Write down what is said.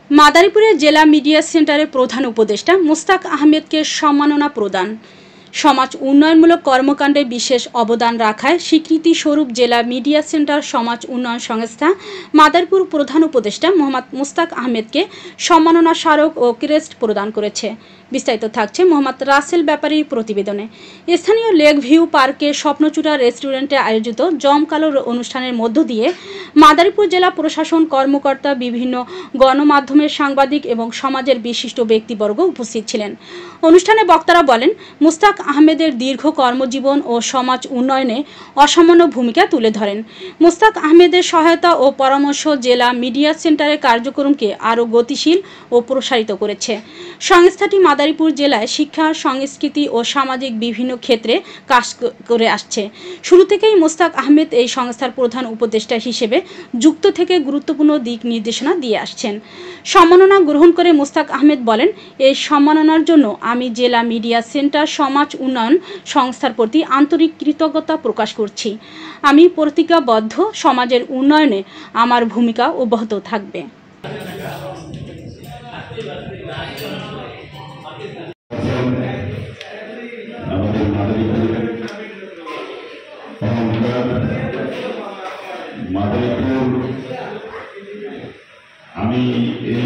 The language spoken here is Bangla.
মাদারীপুরের জেলা মিডিয়া সেন্টারের প্রধান উপদেষ্টা মুস্তাক আহমেদকে সম্মাননা প্রদান। সমাজ উন্নয়নমূলক কর্মকাণ্ডে বিশেষ অবদান রাখায় স্বীকৃতি স্বরূপ জেলা মিডিয়া সেন্টার সমাজ উন্নয়ন সংস্থা মাদারীপুর প্রধান উপদেষ্টা মোহাম্মদ মুস্তাক আহমেদকে সম্মাননা স্মারক ও ক্রেস্ট প্রদান করেছে। বিস্তারিত থাকছে মোহাম্মদ রাসেল ব্যাপারীর প্রতিবেদনে। স্থানীয় লেক ভিউ পার্কের স্বপ্নচূড়া রেস্টুরেন্টে আয়োজিত জমকালো অনুষ্ঠানের মধ্য দিয়ে মাদারীপুর জেলা প্রশাসন কর্মকর্তা, বিভিন্ন গণমাধ্যমের সাংবাদিক এবং সমাজের বিশিষ্ট ব্যক্তিবর্গ উপস্থিত ছিলেন। অনুষ্ঠানে বক্তারা বলেন, মুস্তাক আহমেদের দীর্ঘ কর্মজীবন ও সমাজ উন্নয়নে অসামান্য ভূমিকা তুলে ধরেন। মুস্তাক আহমেদের সহায়তা ও পরামর্শ জেলা মিডিয়া সেন্টারের কার্যক্রমকে আরও গতিশীল ও প্রসারিত করেছে। সংস্থাটি মাদারীপুর জেলায় শিক্ষা, সংস্কৃতি ও সামাজিক বিভিন্ন ক্ষেত্রে কাজ করে আসছে। শুরু থেকেই মুস্তাক আহমেদ এই সংস্থার প্রধান উপদেষ্টা হিসেবে যুক্ত থেকে গুরুত্বপূর্ণ দিক নির্দেশনা দিয়ে আসছেন। সম্মাননা গ্রহণ করে মুস্তাক আহমেদ বলেন, এই সম্মাননার জন্য আমি জেলা মিডিয়া সেন্টার সমাজ উন্নয়ন সংস্থার প্রতি আন্তরিক কৃতজ্ঞতা প্রকাশ করছি। আমি প্রতিজ্ঞাবদ্ধ, সমাজের উন্নয়নে আমার ভূমিকা অব্যাহত থাকবে। আমি এই